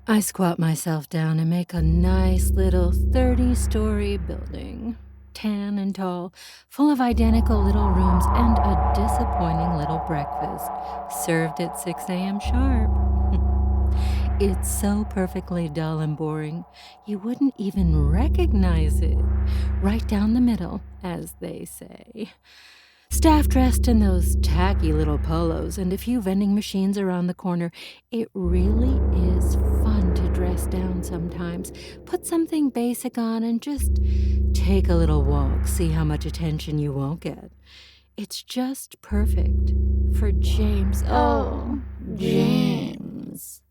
I squat myself down and make a nice little 30-story building. Tan and tall, full of identical little rooms and a disappointing little breakfast, served at 6 a.m. sharp. It's so perfectly dull and boring, you wouldn't even recognize it. Right down the middle, as they say. Staff dressed in those tacky little polos and a few vending machines around the corner. It really is fun to dress down sometimes. Put something basic on and just take a little walk, see how much attention you won't get. It's just perfect for James. Oh, James.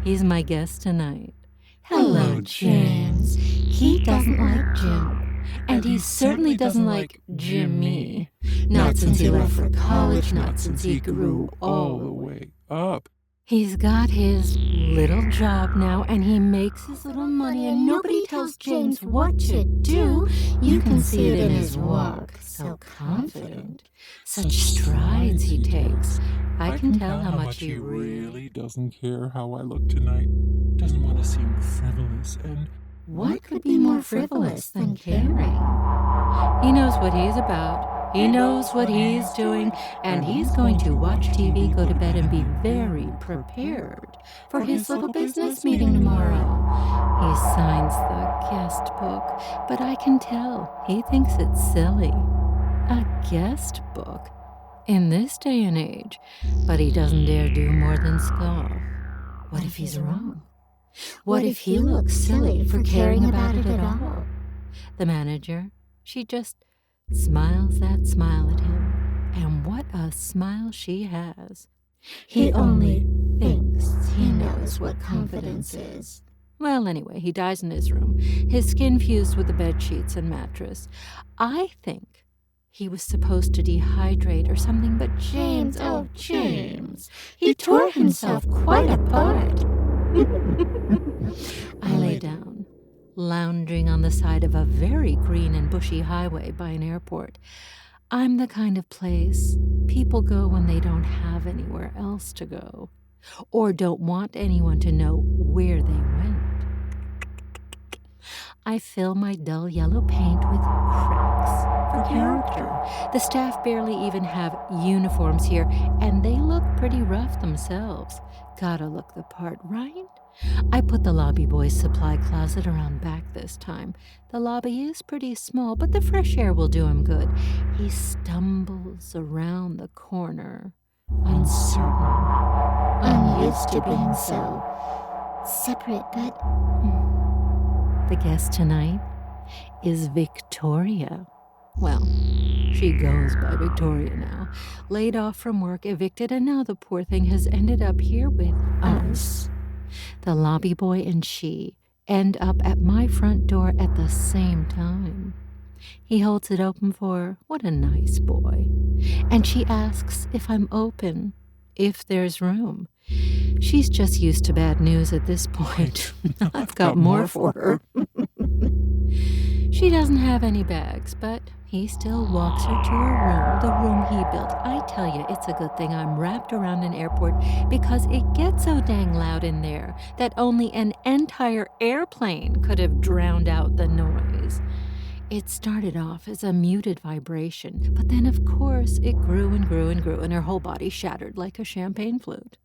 He's my guest tonight. Hello, James. He doesn't like Jim. And he certainly doesn't like Jimmy. Not since he left for college, not since he grew all the way up. He's got his little job now, and he makes his little money, and nobody tells James what to do. You can see it in his walk. So confident. Such strides he takes. I can tell how much he really doesn't care how I look tonight. Doesn't want to seem frivolous and... What could be more frivolous than caring? He knows what he's about. He knows what he's doing, and he's going to watch TV, go to bed, and be very prepared for his little business meeting tomorrow. He signs the guest book, but I can tell he thinks it's silly. A guest book? In this day and age, but he doesn't dare do more than scoff. What if he's wrong? What if he looks silly for caring about it at all? The manager, she just smiles that smile at him. And what a smile she has. He only thinks he knows what confidence is. Well, anyway, he dies in his room, his skin fused with the bed sheets and mattress. I think he was supposed to dehydrate or something, but James, oh, James, he tore himself quite apart. I lay down, lounging on the side of a very green and bushy highway by an airport. I'm the kind of place people go when they don't have anywhere else to go, or don't want anyone to know where they went. I fill my dull yellow paint with cracks for character. The staff barely even have uniforms here, and they look pretty rough themselves. Gotta look the part, right? I put the lobby boy's supply closet around back this time. The lobby is pretty small, but the fresh air will do him good. He stumbles around the corner, uncertain, unused to being so separate, but... The guest tonight is Victoria. Well, she goes by Victoria now. Laid off from work, evicted, and now the poor thing has ended up here with us. The lobby boy and she end up at my front door at the same time. He holds it open for her. What a nice boy. And she asks if I'm open, if there's room. She's just used to bad news at this point. I've got more for her. She doesn't have any bags, but he still walks her to her room, the room he built. I tell you, it's a good thing I'm wrapped around an airport because it gets so dang loud in there that only an entire airplane could have drowned out the noise. It started off as a muted vibration, but then, of course, it grew and grew and grew, and her whole body shattered like a champagne flute.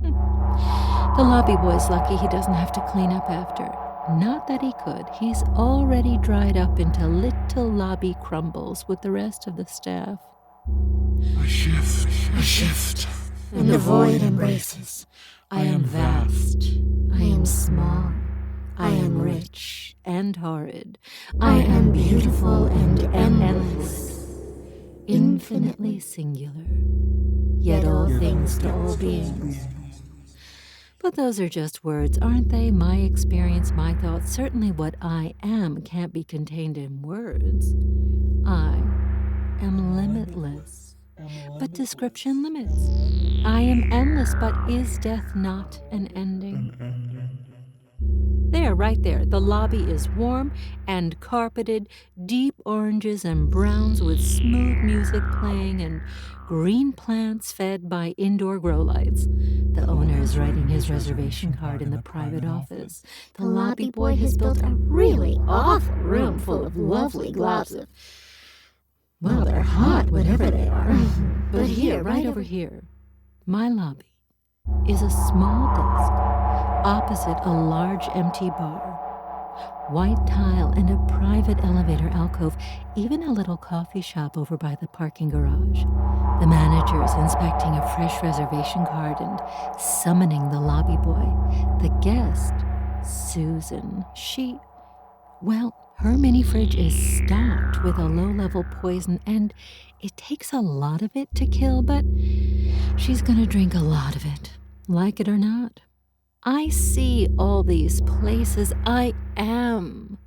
The lobby boy's lucky he doesn't have to clean up after. Not that he could. He's already dried up into little lobby crumbles with the rest of the staff. A shift, and the void embraces. I am vast. I am small. I am rich and horrid. I am beautiful and endless. Infinitely singular. Yet all things to all beings. But those are just words, aren't they? My experience, my thoughts. Certainly what I am can't be contained in words. I am limitless, but description limits. I am endless, but is death not an ending? There, right there. The lobby is warm and carpeted, deep oranges and browns with smooth music playing and green plants fed by indoor grow lights. The owner is writing his reservation card in the private office. The lobby boy has built a really awful room full of lovely globs of, well, they're hot, whatever they are. But here, right over here, my lobby is a small desk opposite a large empty bar. White tile and a private elevator alcove, even a little coffee shop over by the parking garage. The manager is inspecting a fresh reservation card and summoning the lobby boy. The guest, Susan, her mini fridge is stocked with a low-level poison, and it takes a lot of it to kill, but she's gonna drink a lot of it, like it or not. I see all these places. I am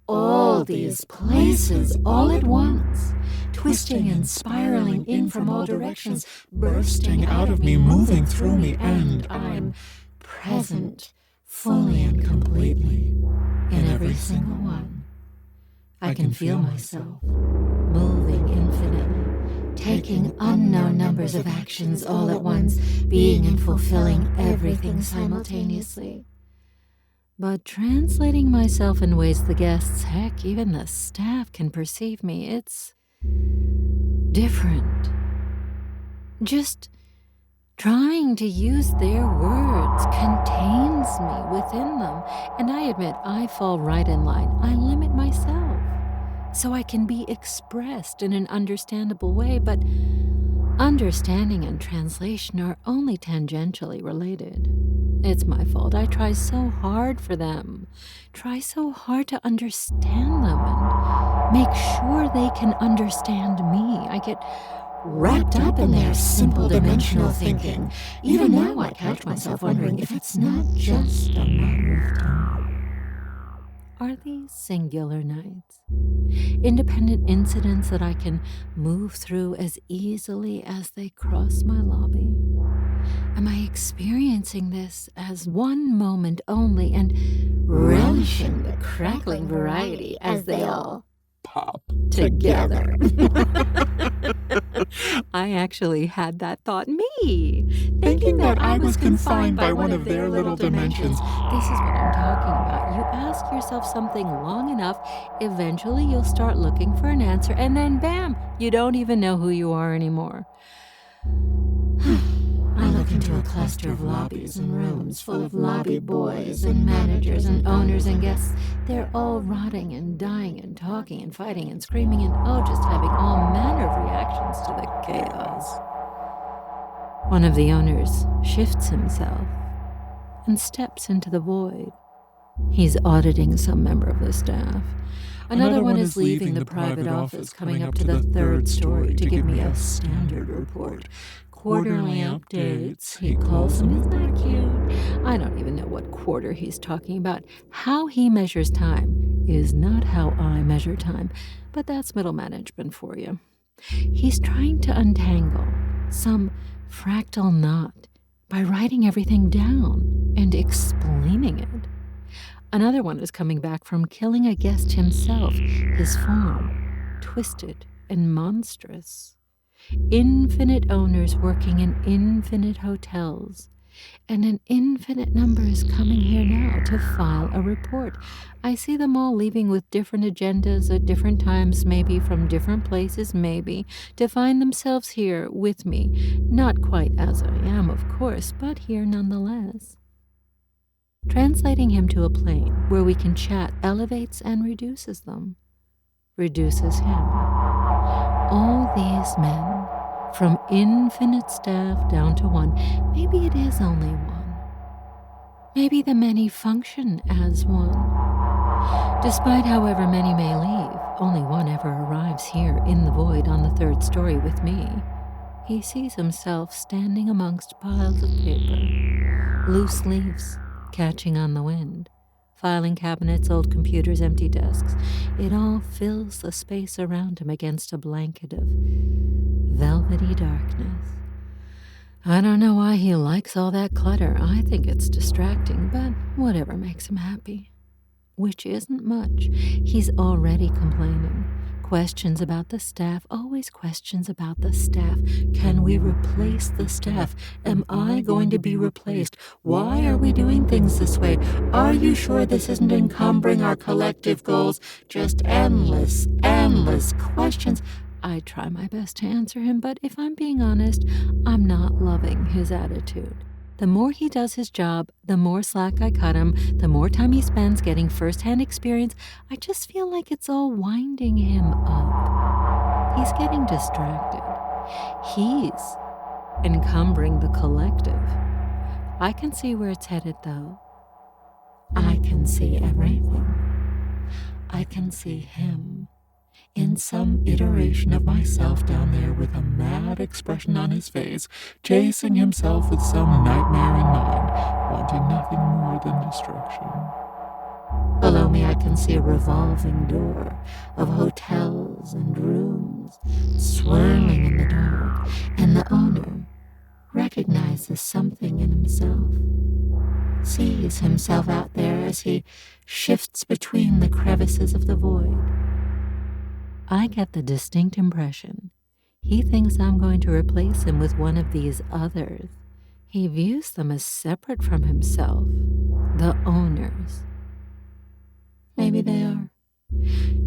all these places all at once, twisting and spiraling in from all directions, bursting out of me, moving through me, and I'm present fully and completely in every single one. I can feel myself moving infinitely, taking unknown numbers of actions all at once, being and fulfilling everything simultaneously. But translating myself in ways the guests, heck, even the staff can perceive me, it's different. Just trying to use their words contains me within them, and I admit I fall right in line. I limit myself so I can be expressed in an understandable way, but understanding and translation are only tangentially related. It's my fault. I try so hard for them, try so hard to understand them and make sure they can understand me. I get wrapped up in their simple dimensional thinking. Even now I catch myself wondering if it's not just a matter of time. Are these singular nights, independent incidents that I can move through as easily as they cross my lobby? Am I experiencing this as one moment only and relishing the crackling variety as they all Pop together? I actually had that thought, me, thinking that I was confined by one of their little dimensions. This is what I'm talking about. You ask yourself something long enough, eventually you'll start looking for an answer, and then bam, you don't even know who you are anymore. I look into a cluster of lobbies and rooms full of lobby boys and managers and owners and guests. They're all rotting and dying and talking and fighting and screaming and just having all manner of reactions to the chaos. One of the owners shifts himself and steps into the void. He's auditing some member of the staff. Another one is leaving the private office, coming up to the third story to give me a standard report. Quarterly updates, he calls them. Isn't that cute? I don't even know what quarter he's talking about. How he measures time is not how I measure time, but that's middle management for you. He's trying to untangle some fractal knot by writing everything down and explaining it. Another one is coming back from killing a guest himself, his form twisted and monstrous. Infinite owners working in infinite hotels, and an infinite number is coming here now to file a report. I see them all leaving with different agendas at different times, maybe from different places, maybe, to find themselves here with me. Not quite as I am, of course, but here nonetheless. Translating him to a plane where we can chat elevates and reduces them. Reduces him. All these men, from infinite staff down to one, maybe it is only one. Maybe the many function as one. Despite however many may leave, only one ever arrives here in the void on the third story with me. He sees himself standing amongst piles of paper, loose leaves catching on the wind, filing cabinets, old computers, empty desks. It all fills the space around him against a blanket of velvety darkness. I don't know why he likes all that clutter. I think it's distracting, but whatever makes him happy. Which isn't much. He's already complaining. Questions about the staff, always questions about the staff. Can we replace the staff? Am I going to be replaced? Why are we doing things this way? Are you sure this isn't encumbering our collective goals? Just endless questions. I try my best to answer him, but if I'm being honest, I'm not loving his attitude. The more he does his job, the more slack I cut him, the more time he spends getting first-hand experience. I just feel like it's all winding him up. He's getting distracted. He's encumbering the collective. I can see where it's headed, though. I can see everything. I can see him in some iteration of myself down there with a mad expression on his face, chasing himself with some nightmare in mind, wanting nothing more than destruction. Below me I can see a revolving door of hotels and rooms swirling in the dark, and the owner recognizes something in himself, sees himself out there as he shifts between the crevices of the void. I get the distinct impression he thinks I'm going to replace him with one of these others. He views them as separate from himself, the owners. Maybe they are.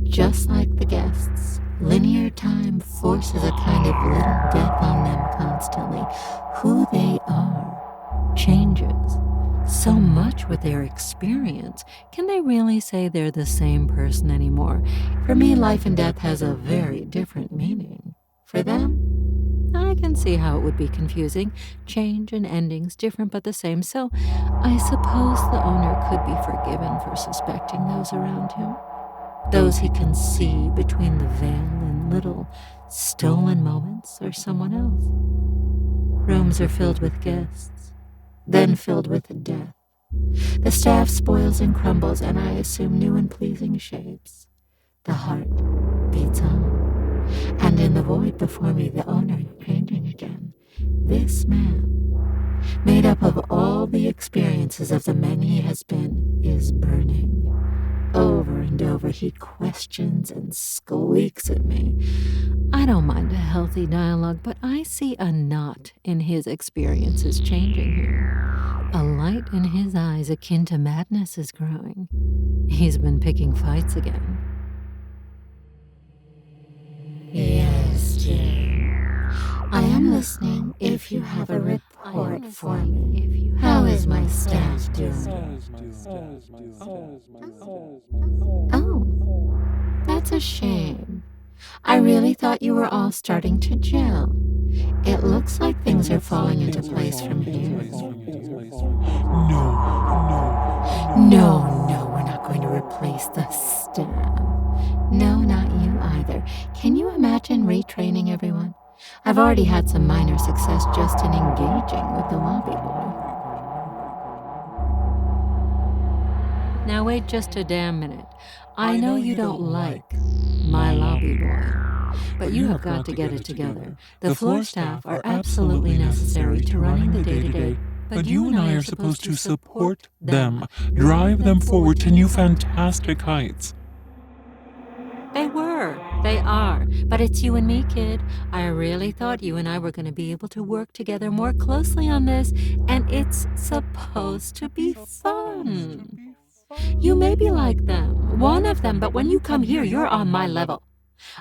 Just like the guests, linear time forces a kind of little death on them constantly. Who they are changes so much with their experience. Can they really say they're the same person anymore? For me, life and death has a very different meaning. For them, I can see how it would be confusing. Change and endings different but the same. So I suppose the owner could be forgiven for suspecting those around him. Those he can see between the veil and little stolen moments or someone else. Rooms are filled with guests, then filled with death. The staff spoils and crumbles, and I assume new and pleasing shapes. The heart beats on, and in the void before me the owner painting again. This man, made up of all the experiences of the men he has been, is burning. Over and over he questions and squeaks at me. I don't mind a healthy dialogue, but I see a knot in his experiences changing here. A light in his eyes akin to madness is growing. He's been picking fights again. Yes, dear. I am listening if you have a report for me. How is my staff doing? Oh, that's a shame. I really thought you were all starting to gel. It looks like things are falling into place from here. No, we're not going to replace the staff. No, not you either. Can you imagine retraining everyone? I've already had some minor success just in engaging with the lobby boy. Now wait just a damn minute. I know you don't like my lobby boy, but you have got to get it together. The floor staff are absolutely necessary to running the day-to-day, but you and I are supposed to support them, Drive them forward to new fantastic heights. They are, but it's you and me, kid. I really thought you and I were going to be able to work together more closely on this, and it's supposed to be fun. You may be like them, one of them, but when you come here, you're on my level.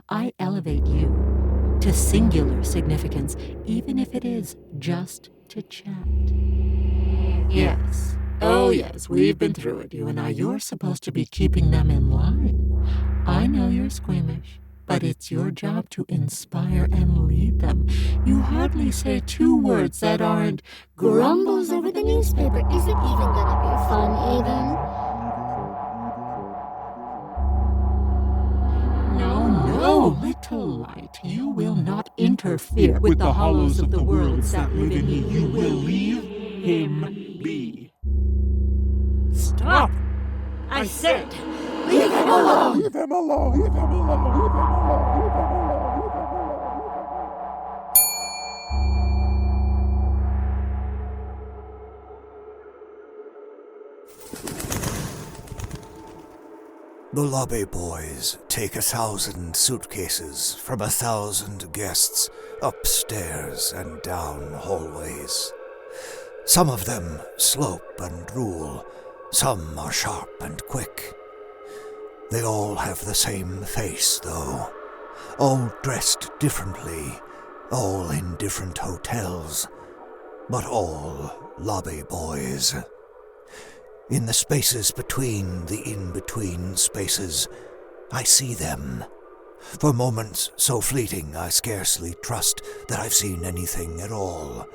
I elevate you to singular significance, even if it is just to chat. Yes. Oh, yes, we've been through it, you and I. You're supposed to be keeping them in line. I know you're squeamish, but it's your job to inspire and lead them. You hardly say two words that aren't grumbles over the newspaper. Is it even gonna be fun, even? No, little light, you will not interfere with the hollows of the worlds that live in you. You will leave him be. Stop! I said, leave him alone! Leave them alone! Leave them alone! Leave them alone! Leave them alone! Leave them alone! The lobby boys take 1,000 suitcases from 1,000 guests upstairs and down hallways. Some of them slope and drool, some are sharp and quick. They all have the same face, though, all dressed differently, all in different hotels, but all lobby boys. In the spaces between the in-between spaces, I see them. For moments so fleeting I scarcely trust that I've seen anything at all.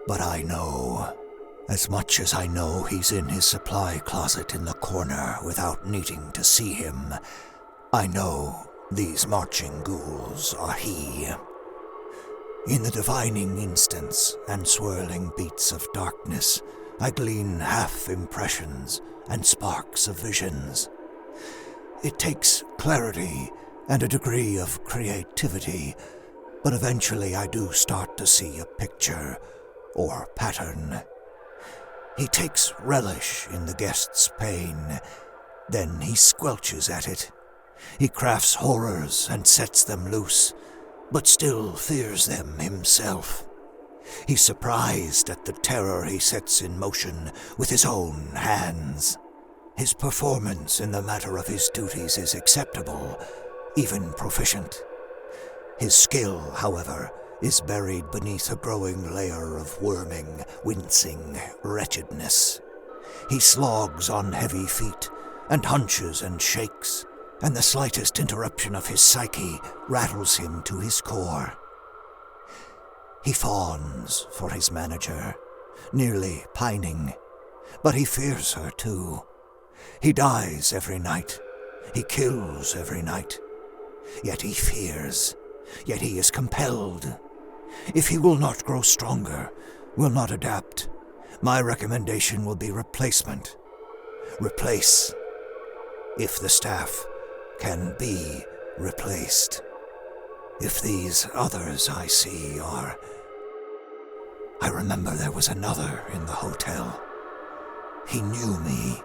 But I know, as much as I know he's in his supply closet in the corner without needing to see him, I know these marching ghouls are he. In the divining instants and swirling beats of darkness, I glean half-impressions and sparks of visions. It takes clarity and a degree of creativity, but eventually I do start to see a picture or pattern. He takes relish in the guest's pain, then he squelches at it. He crafts horrors and sets them loose, but still fears them himself. He's surprised at the terror he sets in motion with his own hands. His performance in the matter of his duties is acceptable, even proficient. His skill, however, is buried beneath a growing layer of worming, wincing wretchedness. He slogs on heavy feet, and hunches and shakes, and the slightest interruption of his psyche rattles him to his core. He fawns for his manager, nearly pining, but he fears her too. He dies every night, he kills every night, yet he fears, yet he is compelled. If he will not grow stronger, will not adapt, my recommendation will be replacement. Replace, if the staff can be replaced. If these others I see are... I remember there was another in the hotel. He knew me.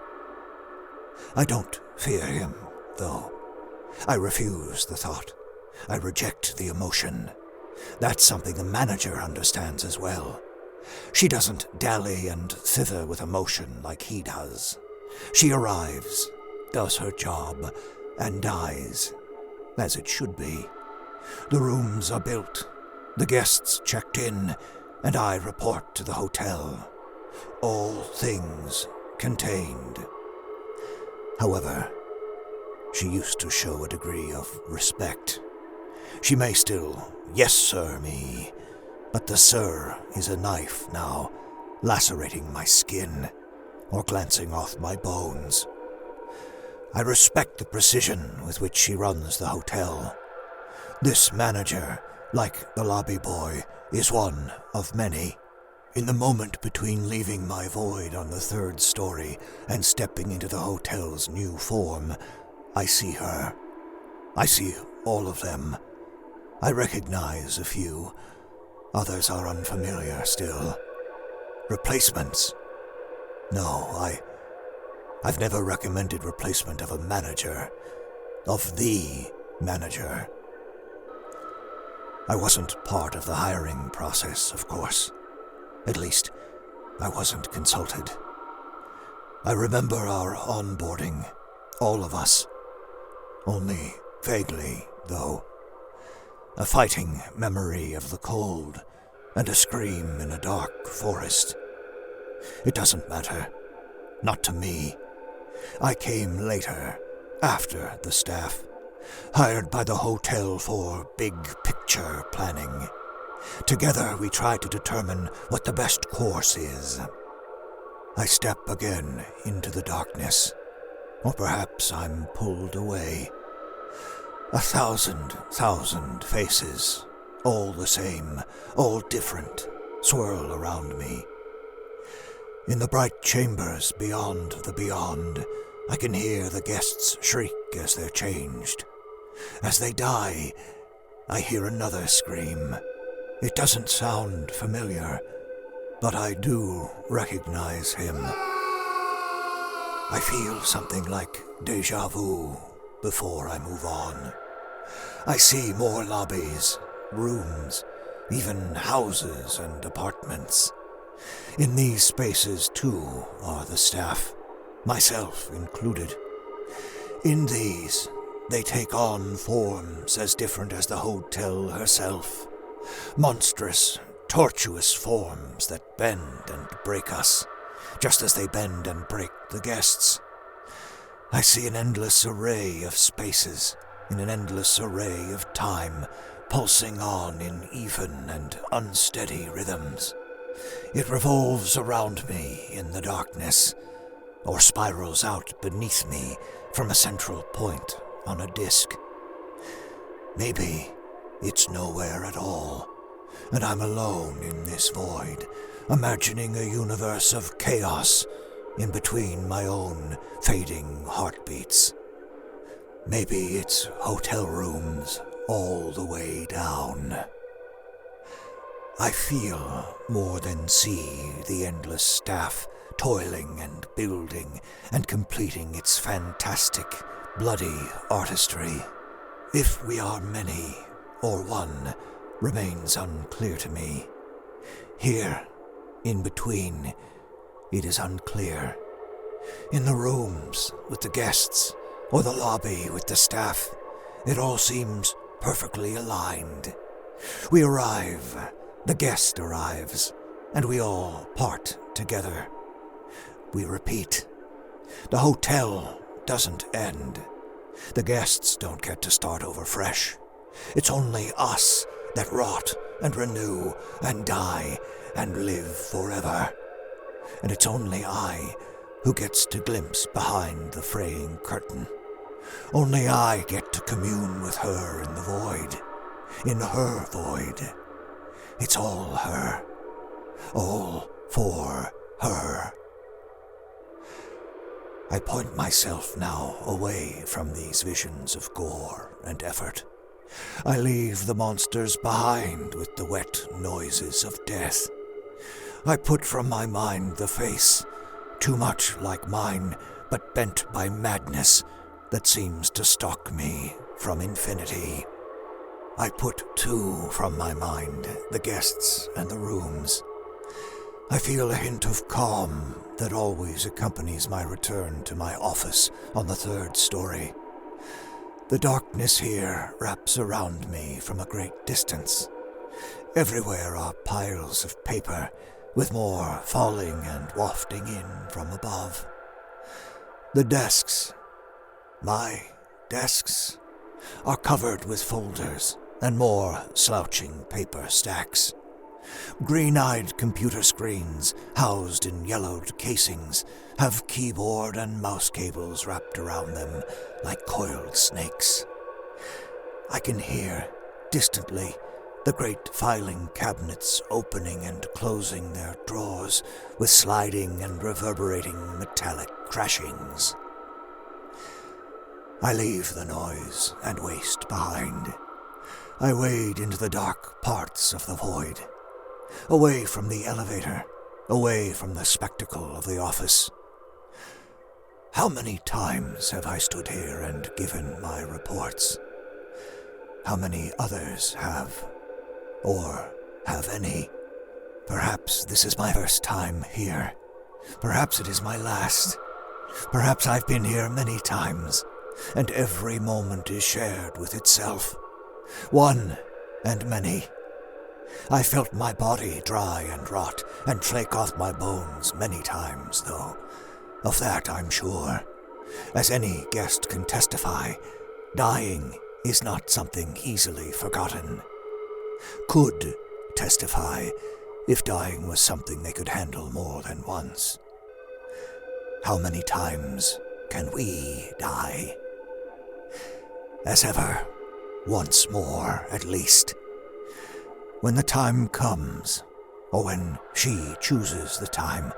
I don't fear him, though. I refuse the thought. I reject the emotion. That's something the manager understands as well. She doesn't dally and thither with emotion like he does. She arrives, does her job, and dies, as it should be. The rooms are built, the guests checked in, and I report to the hotel. All things contained. However, she used to show a degree of respect. She may still, yes sir me, but the sir is a knife now, lacerating my skin, or glancing off my bones. I respect the precision with which she runs the hotel. This manager, like the lobby boy, is one of many. In the moment between leaving my void on the 3rd story and stepping into the hotel's new form, I see her. I see all of them. I recognize a few. Others are unfamiliar still. Replacements? No, I've never recommended replacement of a manager. Of the manager. I wasn't part of the hiring process, of course. At least, I wasn't consulted. I remember our onboarding, all of us. Only vaguely, though. A fighting memory of the cold, and a scream in a dark forest. It doesn't matter. Not to me. I came later, after the staff, hired by the hotel for big picture planning. Together we try to determine what the best course is. I step again into the darkness, or perhaps I'm pulled away. 1,000 faces, all the same, all different, swirl around me. In the bright chambers beyond the beyond, I can hear the guests shriek as they're changed. As they die, I hear another scream. It doesn't sound familiar, but I do recognize him. I feel something like deja vu before I move on. I see more lobbies, rooms, even houses and apartments. In these spaces, too, are the staff, myself included. In these, they take on forms as different as the hotel herself. Monstrous, tortuous forms that bend and break us, just as they bend and break the guests. I see an endless array of spaces, in an endless array of time, pulsing on in even and unsteady rhythms. It revolves around me in the darkness, or spirals out beneath me from a central point on a disk. Maybe it's nowhere at all, and I'm alone in this void, imagining a universe of chaos in between my own fading heartbeats. Maybe it's hotel rooms all the way down. I feel more than see the endless staff toiling and building and completing its fantastic, bloody artistry. If we are many or one remains unclear to me. Here, in between, it is unclear. In the rooms with the guests, or the lobby with the staff, it all seems perfectly aligned. We arrive, the guest arrives, and we all part together. We repeat. The hotel doesn't end. The guests don't get to start over fresh. It's only us that rot and renew and die and live forever. And it's only I who gets to glimpse behind the fraying curtain. Only I get to commune with her in the void. In her void. It's all her. All for her. I point myself now away from these visions of gore and effort. I leave the monsters behind with the wet noises of death. I put from my mind the face, too much like mine, but bent by madness that seems to stalk me from infinity. I put, too, from my mind the guests and the rooms. I feel a hint of calm that always accompanies my return to my office on the 3rd story. The darkness here wraps around me from a great distance. Everywhere are piles of paper, with more falling and wafting in from above. The desks, my desks, are covered with folders and more slouching paper stacks. Green-eyed computer screens, housed in yellowed casings, have keyboard and mouse cables wrapped around them like coiled snakes. I can hear, distantly, the great filing cabinets opening and closing their drawers with sliding and reverberating metallic crashings. I leave the noise and waste behind. I wade into the dark parts of the void, away from the elevator, away from the spectacle of the office. How many times have I stood here and given my reports? How many others have? Or have any? Perhaps this is my first time here. Perhaps it is my last. Perhaps I've been here many times, and every moment is shared with itself. One and many. I felt my body dry and rot and flake off my bones many times, though. Of that I'm sure. As any guest can testify, dying is not something easily forgotten. Could testify if dying was something they could handle more than once. How many times can we die? As ever, once more at least. When the time comes, or when she chooses the time,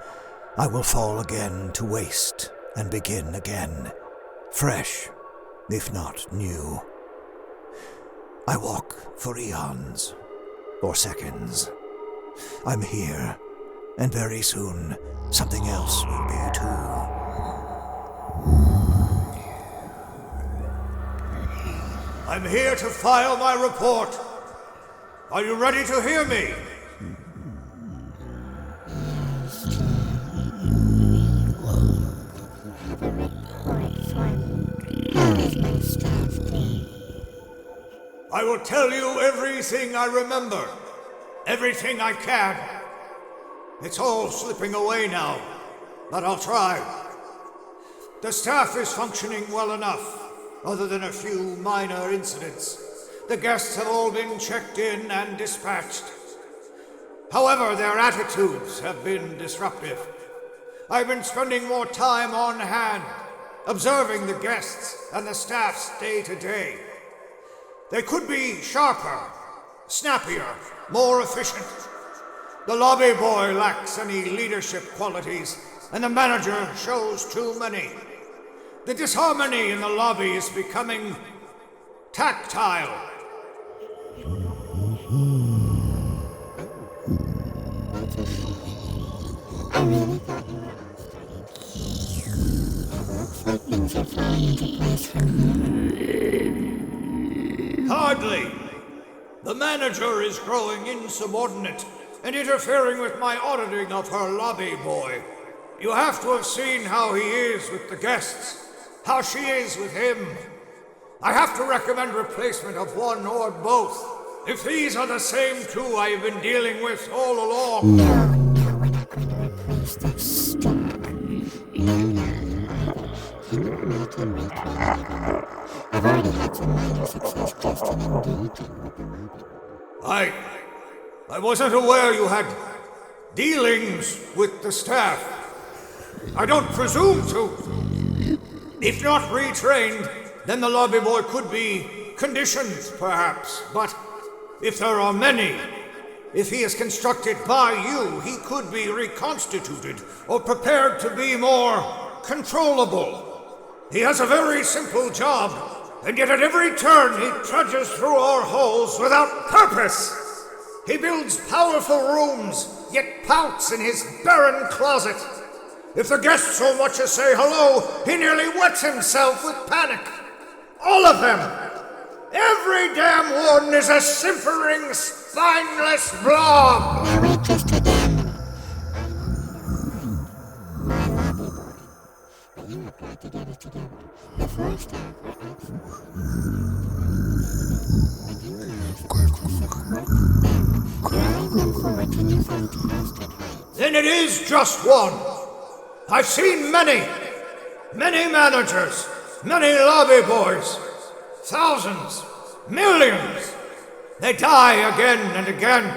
I will fall again to waste and begin again, fresh, if not new. I walk for eons, or seconds. I'm here, and very soon something else will be too. I'm here to file my report. Are you ready to hear me? I will tell you everything I remember. Everything I can. It's all slipping away now, but I'll try. The staff is functioning well enough, other than a few minor incidents. The guests have all been checked in and dispatched. However, their attitudes have been disruptive. I've been spending more time on hand, observing the guests and the staff's day-to-day. They could be sharper, snappier, more efficient. The lobby boy lacks any leadership qualities, and the manager shows too many. The disharmony in the lobby is becoming tactile. I really thought you were looks like things are falling into place for me. Hardly. The manager is growing insubordinate and interfering with my auditing of her lobby boy. You have to have seen how he is with the guests, how she is with him. I have to recommend replacement of one or both. If these are the same two I have been dealing with all along. No, we're not going to replace the stock. No. I've already had some minor success just in engaging with the lobby. I wasn't aware you had dealings with the staff. I don't presume to. If not retrained, then the lobby boy could be conditioned, perhaps. But if there are many, if he is constructed by you, he could be reconstituted or prepared to be more controllable. He has a very simple job, and yet at every turn he trudges through our halls without purpose. He builds powerful rooms, yet pouts in his barren closet. If the guests so much as say hello, he nearly wets himself with panic. All of them. Every damn warden is a simpering, spineless blob. Now wait just a damn. My lobby boy. But you have got to get it together. The first half were excellent. I do realize that I look forward to new fantastic heights. Then it is just one. I've seen many managers, many lobby boys, thousands, millions. They die again and again,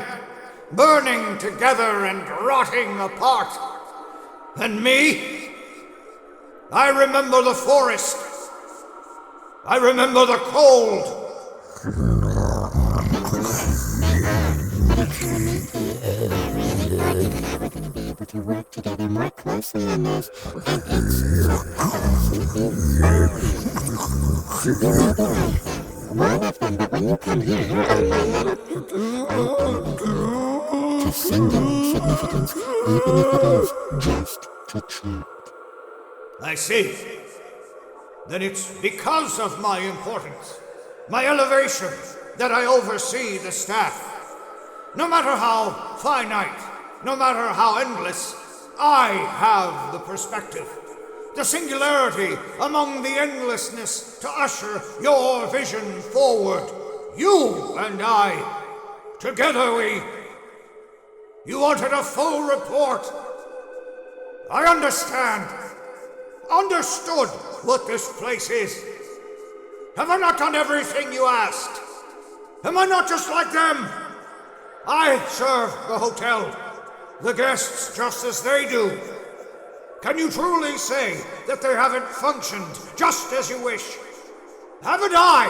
burning together and rotting apart. And me? I remember the forest. I remember the cold. We're going to be able to work together more closely on this, and it's absolutely one of them, but when you come here, you're on my level. To singular significance, even if it is just to treat. I see. Then it's because of my importance, my elevation, that I oversee the staff. No matter how finite, no matter how endless, I have the perspective, the singularity among the endlessness to usher your vision forward. You and I, together You wanted a full report. I understood what this place is. Have I not done everything you asked? Am I not just like them? I serve the hotel, the guests just as they do. Can you truly say that they haven't functioned just as you wish? Haven't I?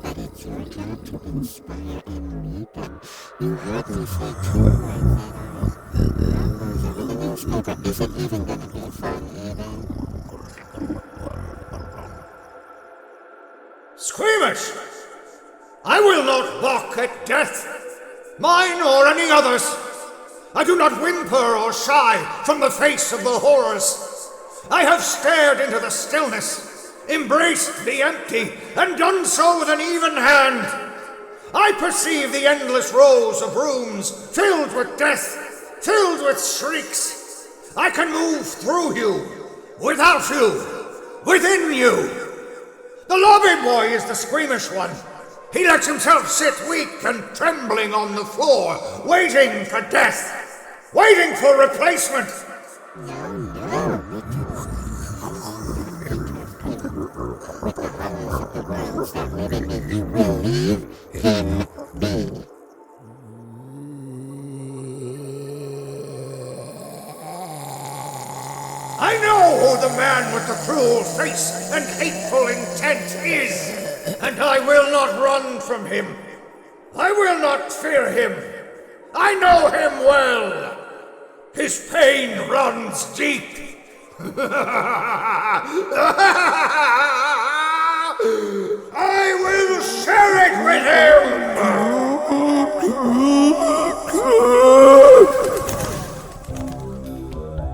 But it's your job to inspire and lead them. You hardly say two words. The smoker isn't even going to be funny. Squeamish! I will not balk at death, mine or any other's. I do not whimper or shy from the face of the horrors. I have stared into the stillness, embraced the empty, and done so with an even hand. I perceive the endless rows of rooms filled with death, filled with shrieks. I can move through you, without you, within you. The lobby boy is the squeamish one. He lets himself sit weak and trembling on the floor, waiting for death, waiting for replacement. I know who the man with the cruel face and hateful intent is, and I will not run from him. I will not fear him. I know him well. His pain runs deep. I will share it with him!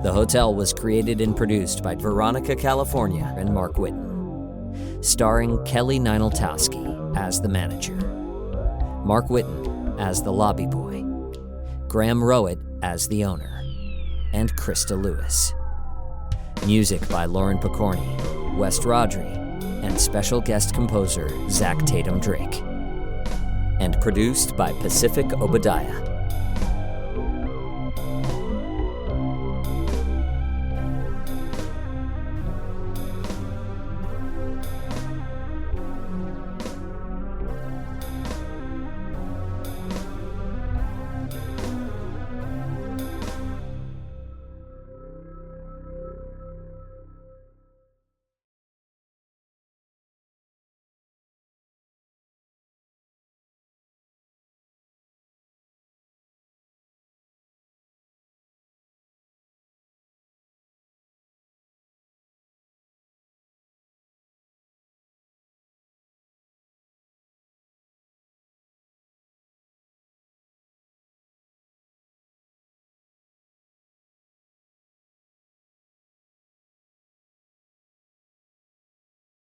The Hotel was created and produced by Veronica, California, and Mark Whitten, starring Kelly Nienaltowski as the manager, Mark Whitten as the lobby boy, Graham Rowat as the owner, and Christa Lewis. Music by Lauren Picorni, West Rodri, and special guest composer Zach Tatom-Drake. And produced by Pacific Obadiah.